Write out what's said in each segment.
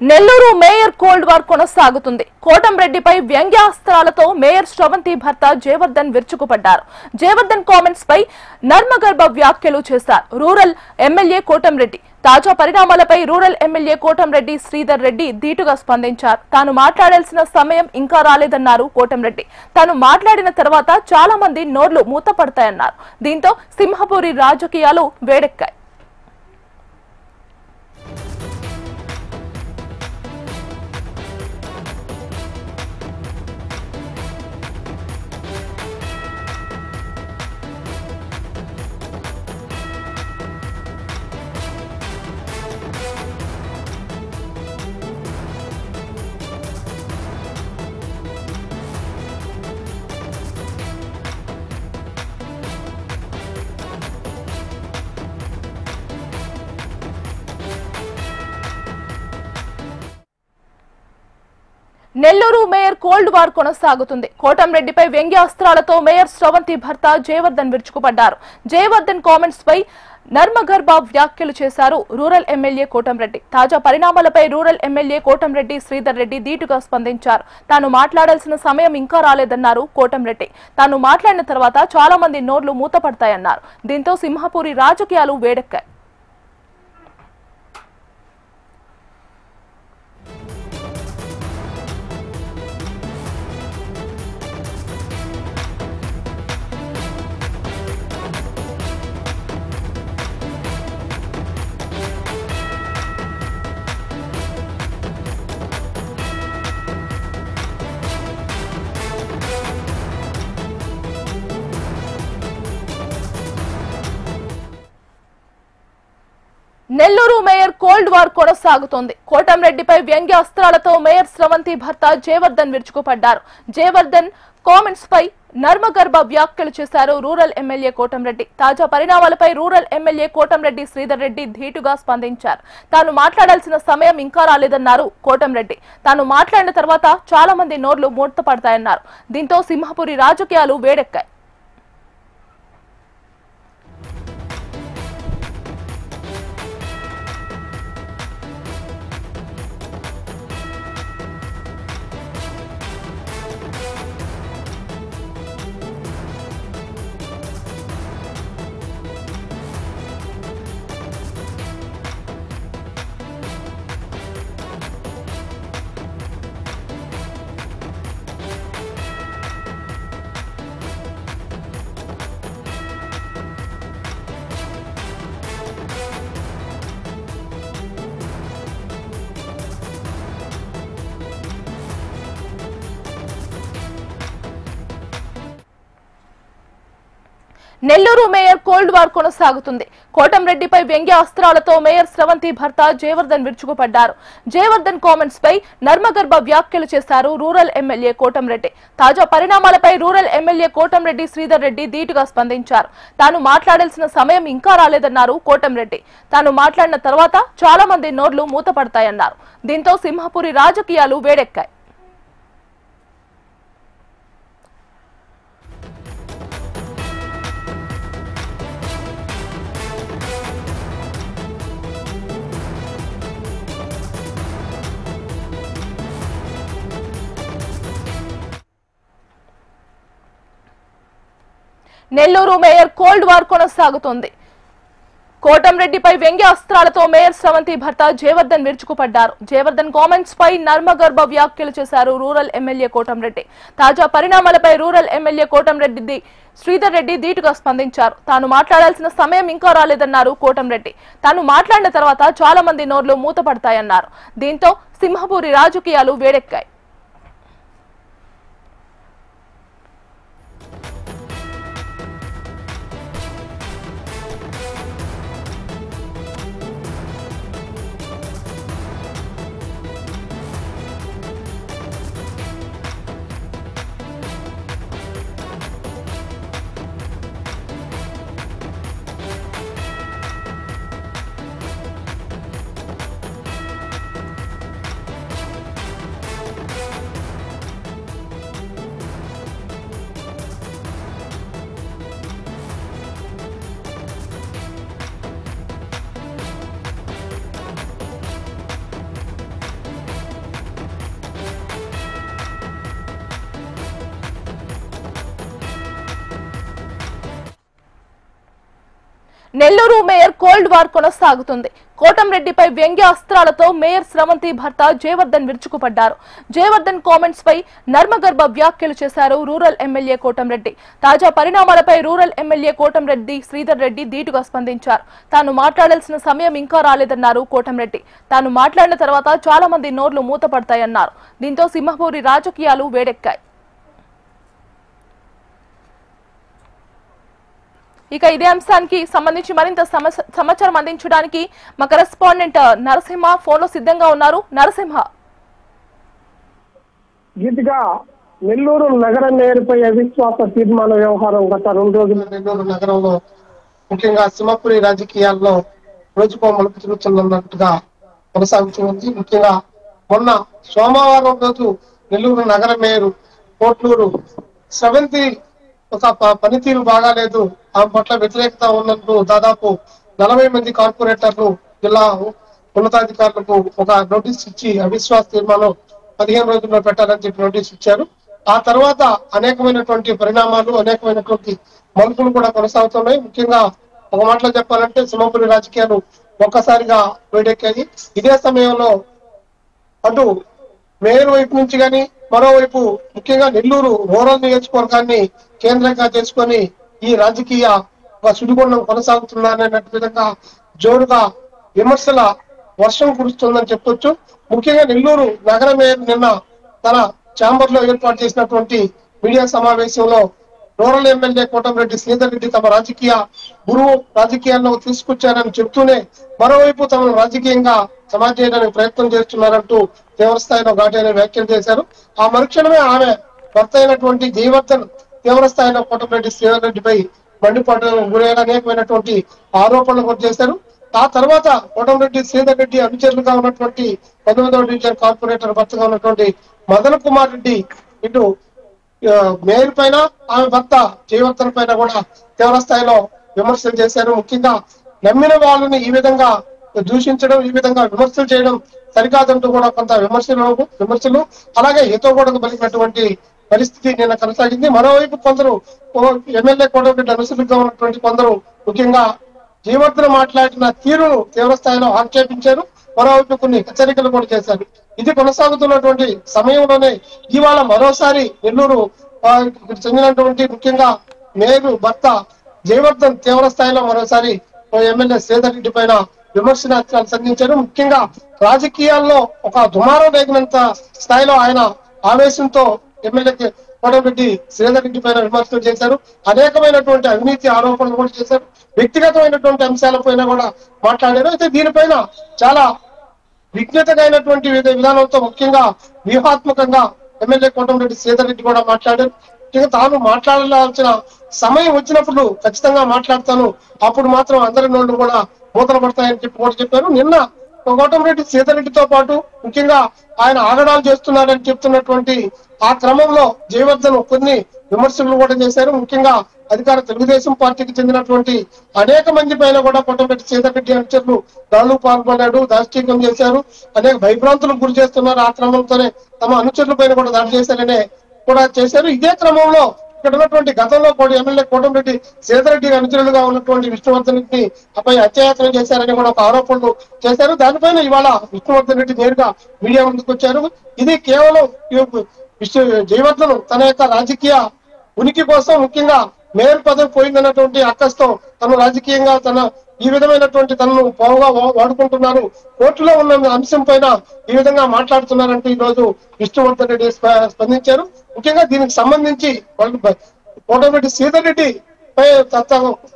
Nellore mayor cold war కొనసాగుతుంది. కోటంరెడ్డిపై వ్యంగ్యాస్త్రాలతో mayor Sravanthi భర్త జయవర్ధన్ విరుచుకుపడ్డారు. జయవర్ధన్ కామెంట్స్ పై నర్మగర్భ వ్యాఖ్యలు చేశారు రూరల్ ఎమ్మెల్యే కోటంరెడ్డి. తాజా పరిణామాలపై రూరల్ ఎమ్మెల్యే కోటంరెడ్డి శ్రీధర్ రెడ్డి ధీటుగా స్పందించారు. తాను మాట్లాడాల్సిన సమయం ఇంకా రాలేదన్నారు కోటంరెడ్డి. తాను మాట్లాడిన తర్వాత చాలా మంది నోర్లు మూతపడతాయన్నారు. దీంతో సింహపురి రాజకీయాలు వేడెక్కాయి. నెల్లూరు మేయర్ కోల్డ్ వార్ కొనసాగుతుంది. కోటంరెడ్డిపై వ్యంగ్యాస్త్రాలతో మేయర్ శ్రవంతి భర్త జయవర్ధన్ విరుచుకుపడ్డారు. జయవర్ధన్ కామెంట్స్ పై నర్మగర్భ వ్యాఖ్యలు చేశారు రూరల్ ఎమ్మెల్యే కోటంరెడ్డి. తాజా పరిణామాలపై రూరల్ ఎమ్మెల్యే కోటంరెడ్డి శ్రీధర్ రెడ్డి ధీటుగా స్పందించారు. తాను మాట్లాడాల్సిన సమయం ఇంకా రాలేదన్నారు కోటంరెడ్డి. తాను మాట్లాడిన తర్వాత చాలా మంది నోర్లు మూతపడతాయన్నారు. దీంతో సింహపురి రాజకీయాలు వేడెక్కాయి. నెల్లూరు మేయర్ కోల్డ్ వార్ కొనసాగుతోంది. కోటంరెడ్డిపై వ్యంగ్యాస్త్రాలతో మేయర్ శ్రవంతి భర్త జయవర్ధన్ విరుచుకుపడ్డారు. జయవర్ధన్ కామెంట్స్ పై నర్మగర్భ వ్యాఖ్యలు చేశారు రూరల్ ఎమ్మెల్యే కోటంరెడ్డి. తాజా పరిణామాలపై రూరల్ ఎమ్మెల్యే కోటంరెడ్డి శ్రీధర్ రెడ్డి ధీటుగా స్పందించారు. తాను మాట్లాడాల్సిన సమయం ఇంకా రాలేదన్నారు కోటంరెడ్డి. తాను మాట్లాడిన తర్వాత చాలా మంది నోర్లు మూతపడతాయన్నారు. దీంతో సింహపురి రాజకీయాలు వేడెక్కాయి. నెల్లూరు మేయర్ కోల్డ్ వార్ కొనసాగుతుంది. కోటంరెడ్డిపై వ్యంగ్యాస్త్రాలతో మేయర్ శ్రవంతి భర్త జయవర్ధన్ విరుచుకుపడ్డారు. జయవర్ధన్ కామెంట్స్ పై నర్మగర్భ వ్యాఖ్యలు చేశారు రూరల్ ఎమ్మెల్యే కోటంరెడ్డి. తాజా పరిణామాలపై రూరల్ ఎమ్మెల్యే కోటంరెడ్డి శ్రీధర్ రెడ్డి ధీటుగా స్పందించారు. తాను మాట్లాడాల్సిన సమయం ఇంకా రాలేదన్నారు కోటంరెడ్డి. తాను మాట్లాడిన తర్వాత చాలా మంది నోర్లు మూతపడతాయన్నారు. దీంతో సింహపురి రాజకీయాలు వేడెక్కాయి. నెల్లూరు మేయర్ కోల్డ్ వార్ కొనసాగుతోంది. కోటంరెడ్డిపై వ్యంగ్యాస్త్రాలతో మేయర్ శ్రవంతి భర్త జయవర్ధన్ విరుచుకుపడ్డారు. జయవర్ధన్ కామెంట్స్ పై నర్మగర్భ వ్యాఖ్యలు చేశారు రూరల్ ఎమ్మెల్యే కోటంరెడ్డి. తాజా పరిణామాలపై రూరల్ ఎమ్మెల్యే కోటంరెడ్డి శ్రీధర్ రెడ్డి ధీటుగా స్పందించారు. తాను మాట్లాడాల్సిన సమయం ఇంకా రాలేదన్నారు కోటంరెడ్డి. తాను మాట్లాడిన తర్వాత చాలా మంది నోర్లు మూతపడతాయన్నారు. దీంతో సింహపురి రాజకీయాలు వేడెక్కాయి. నెల్లూరు మేయర్ కోల్డ్ వార్ కొనసాగుతుంది. కోటంరెడ్డిపై వ్యంగ్య అస్త్రాలతో మేయర్ స్రవంతి భర్త జయవర్ధన్ విరుచుకుపడ్డారు. జయవర్ధన్ కామెంట్స్ పై నర్మగర్భ వ్యాఖ్యలు చేశారు రూరల్ ఎమ్మెల్యే కోటంరెడ్డి. తాజా పరిణామాలపై రూరల్ ఎమ్మెల్యే కోటంరెడ్డి శ్రీధర్ రెడ్డి ధీటుగా స్పందించారు. తాను మాట్లాడాల్సిన సమయం ఇంకా రాలేదన్నారు కోటంరెడ్డి. తాను మాట్లాడిన తర్వాత చాలా మంది నోర్లు మూతపడతాయన్నారు. దీంతో సింహపూరి రాజకీయాలు వేడెక్కాయి. ఇక ఇదే అంశానికి సంబంధించి మరింత సమాచారం అందించడానికి మా కరెస్పాండెంట్ నరసింహ ఫోన్ లో సిద్ధంగా ఉన్నారు. నరసింహ, గీతిగా నెల్లూరు నగర మేయర్పై అవిశ్వాస తీర్మాన వ్యవహారం గత 2 రోజుల నెల్లూరు నగరంలో ముఖ్యంగా సింహపురి రాజకీయాల్లో రోజుకో మలుపు తిరుగుతున్నట్టుగా కొనసాగుతుంది. ముఖ్యంగా మొన్న సోమవారం రోజు నెల్లూరు నగర మేయర్ కోట్లూరు స్రవంతి ఒక పనితీరు బాగాలేదు, ఆమె పట్ల వ్యతిరేకత ఉన్నట్టు దాదాపు 40 మంది కార్పొరేటర్లు జిల్లా ఉన్నతాధికారులకు ఒక నోటీస్ ఇచ్చి అవిశ్వాస తీర్మానం 15 రోజుల్లో పెట్టాలని చెప్పి నోటీస్ ఇచ్చారు. ఆ తర్వాత అనేకమైనటువంటి పరిణామాలు, అనేకమైనటువంటి మలుపులు కూడా కొనసాగుతున్నాయి. ముఖ్యంగా ఒక మాటలో చెప్పాలంటే సింహపురి రాజకీయాలు ఒక్కసారిగా వేడెక్కాయి. ఇదే సమయంలో అటు మేయర్ వైపు నుంచి కానీ మరోవైపు ముఖ్యంగా నెల్లూరు రూరల్ నియోజకవర్గాన్ని కేంద్రంగా చేసుకొని ఈ రాజకీయ ఒక సుడిగుండం కొనసాగుతుందనే విధంగా జోరుగా విమర్శల వర్షం కురుస్తుందని చెప్పొచ్చు. ముఖ్యంగా నెల్లూరు నగర మేయర్ నిన్న తన ఛాంబర్ లో ఏర్పాటు చేసినటువంటి మీడియా సమావేశంలో రూరల్ ఎమ్మెల్యే కోటంరెడ్డి శ్రీధర్ రెడ్డి తమ రాజకీయ గురువు రాజకీయాల్లో తీసుకొచ్చారని చెప్తూనే మరోవైపు తమను రాజకీయంగా సమాజ్ చేయడానికి ప్రయత్నం చేస్తున్నారంటూ తీవ్రస్థాయిలో ఘాటైన వ్యాఖ్యలు చేశారు. ఆ మరుక్షణమే ఆమె భర్త అయినటువంటి జయవర్ధన్ తీవ్రస్థాయిలో కోటంరెడ్డి శ్రీధర్ రెడ్డిపై మండిపాటులకు గురయ్యేలా అనేకమైనటువంటి ఆరోపణలు కూడా చేశారు. ఆ తర్వాత కోటంరెడ్డి శ్రీధర్ రెడ్డి అనుచరులుగా ఉన్నటువంటి 19వ డివిజన్ కార్పొరేటర్ భర్తగా ఉన్నటువంటి మదన్ కుమార్ రెడ్డి ఇటు మేయర్ పైన ఆమె భర్త జయవర్ధన్ పైన కూడా తీవ్ర స్థాయిలో విమర్శలు చేశారు. ముఖ్యంగా నమ్మిన వాళ్ళని ఈ విధంగా దూషించడం, ఈ విధంగా విమర్శలు చేయడం సరికాదంటూ కూడా కొంత విమర్శలు అలాగే హితోగోడకు పలికినటువంటి పరిస్థితి నిన్న కొనసాగింది. మరోవైపు కొందరు ఎమ్మెల్యే కోటంరెడ్డి అనుసరులుగా ఉన్నటువంటి కొందరు ముఖ్యంగా జయవర్ధన్ మాట్లాడిన తీరును తీవ్ర స్థాయిలో ఆక్షేపించారు. మరోవైపు కొన్ని హెచ్చరికలు కూడా చేశారు. ఇది కొనసాగుతున్నటువంటి సమయంలోనే ఇవాళ మరోసారి నెల్లూరు చెందినటువంటి ముఖ్యంగా మేయర్ భర్త జయవర్ధన్ తీవ్ర స్థాయిలో మరోసారి ఎమ్మెల్యే శ్రీధర్ రెడ్డి పైన విమర్శనాస్త్రాలు సంధించారు. ముఖ్యంగా రాజకీయాల్లో ఒక దుమారం రేగినంత స్థాయిలో ఆయన ఆవేశంతో ఎమ్మెల్యే కోటంరెడ్డి శ్రీధర్ రెడ్డి పైన విమర్శలు చేశారు. అనేకమైనటువంటి అవినీతి ఆరోపణలు కూడా చేశారు. వ్యక్తిగతమైనటువంటి అంశాలపైన కూడా మాట్లాడారు. అయితే దీనిపైన చాలా విజ్ఞతగా అయినటువంటి విధానంతో ముఖ్యంగా వ్యూహాత్మకంగా ఎమ్మెల్యే కోటంరెడ్డి శ్రీధర్ రెడ్డి కూడా మాట్లాడారు. తాను మాట్లాడాల్సిన సమయం వచ్చినప్పుడు ఖచ్చితంగా మాట్లాడతాను, అప్పుడు మాత్రం అందరి నోళ్ళు కూడా మూతలు పడతాయని చెప్పి కూడా చెప్పారు. నిన్న కోటంరెడ్డి శ్రీధర్ రెడ్డితో పాటు ముఖ్యంగా ఆయన ఆగడాలు చేస్తున్నారని చెప్తున్నటువంటి ఆ క్రమంలో జయవర్ధన్ కొన్ని విమర్శలు కూడా చేశారు. ముఖ్యంగా అధికార తెలుగుదేశం పార్టీకి చెందినటువంటి అనేక మంది పైన కూడా కోటంరెడ్డి శ్రీధర్ రెడ్డి అనుచరులు దాడులు పాల్గొన్నాడు, దాష్టీకం చేశారు, అనేక భయభ్రాంతులకు గురి చేస్తున్నారు. ఆ క్రమంతోనే తమ అనుచరుల పైన కూడా దాడి చేశారనే కూడా చేశారు. ఇదే క్రమంలో ఇక్కడ ఉన్నటువంటి గతంలో కూడా ఎమ్మెల్యే కోటంరెడ్డి శ్రీధర్ రెడ్డి అనుచరులుగా ఉన్నటువంటి విష్ణువర్ధన్ రెడ్డి పై హత్యాయత్నం చేశారని కూడా ఒక ఆరోపణలు చేశారు. దానిపైన ఇవాళ విష్ణువర్ధన్ రెడ్డి నేరుగా మీడియా ముందుకు వచ్చారు. ఇది కేవలం జయవర్ధన్ తన యొక్క రాజకీయ ఉనికి కోసం ముఖ్యంగా మేయర్ పదవి పోయిందన్నటువంటి అక్కస్తో తను రాజకీయంగా ఈ విధమైనటువంటి తనను పోగా వాడుకుంటున్నారు, కోర్టులో ఉన్న అంశం పైన ఈ విధంగా మాట్లాడుతున్నారంటూ ఈ రోజు విష్ణువర్ధన్ రెడ్డి స్పందించారు. ముఖ్యంగా దీనికి సంబంధించి కోటంరెడ్డి శ్రీధర్ రెడ్డి పై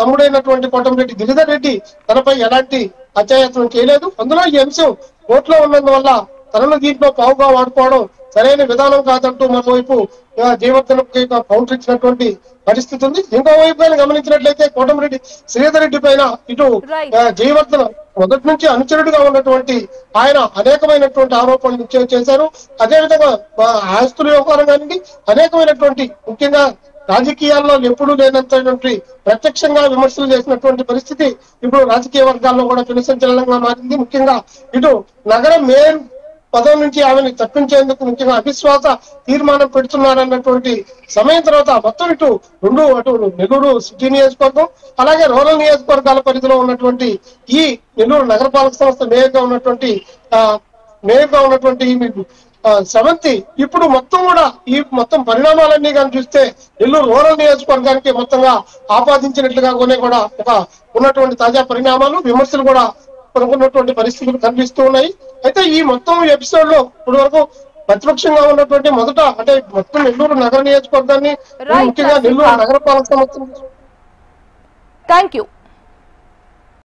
తమ్ముడైనటువంటి కోటంరెడ్డి గిరిధర్ రెడ్డి తనపై ఎలాంటి హత్యాయత్నం చేయలేదు. అందులో ఈ అంశం కోర్టులో ఉన్నందువల్ల తనను దీంట్లో పావుగా వాడుకోవడం సరైన విధానం కాదంటూ మరోవైపు జయవర్ధన్ కౌంటర్ ఇచ్చినటువంటి పరిస్థితి ఉంది. ఇంకోవైపు పైన గమనించినట్లయితే కోటంరెడ్డి శ్రీధర్ రెడ్డి పైన ఇటు జయవర్ధన్ మొదటి నుంచి అనుచరుడిగా ఉన్నటువంటి ఆయన అనేకమైనటువంటి ఆరోపణలు చేశారు. అదేవిధంగా ఆస్తుల వ్యవహారం కానివ్వండి, అనేకమైనటువంటి ముఖ్యంగా రాజకీయాల్లో ఎప్పుడూ లేనంతటువంటి ప్రత్యక్షంగా విమర్శలు చేసినటువంటి పరిస్థితి ఇప్పుడు రాజకీయ వర్గాల్లో కూడా పెను సంచలనంగా మారింది. ముఖ్యంగా ఇటు నగర మేయర్ పదవి నుంచి ఆమెను తప్పించేందుకు ముఖ్యంగా అవిశ్వాస తీర్మానం పెడుతున్నారన్నటువంటి సమయం తర్వాత మొత్తం అటు నెల్లూరు సిటీ నియోజకవర్గం అలాగే రూరల్ నియోజకవర్గాల పరిధిలో ఉన్నటువంటి ఈ నెల్లూరు నగరపాలక సంస్థ మేయర్గా ఉన్నటువంటి శ్రవంతి ఇప్పుడు మొత్తం కూడా ఈ మొత్తం పరిణామాలన్నీ కానీ చూస్తే నెల్లూరు రూరల్ నియోజకవర్గానికి మొత్తంగా ఆపాదించినట్లుగా కూడా ఒక ఉన్నటువంటి తాజా పరిణామాలు విమర్శలు కూడా కొనుక్కున్నటువంటి పరిస్థితులు కనిపిస్తూ ఉన్నాయి. అయితే ఈ మొత్తం ఎపిసోడ్ లో ఇప్పటి వరకు ప్రతిపక్షంగా ఉన్నటువంటి మొదట అంటే మొత్తం నెల్లూరు నగర నియోజకవర్గాన్ని ముఖ్యంగా నెల్లూరు నగరపాలక సంస్థ. Thank you.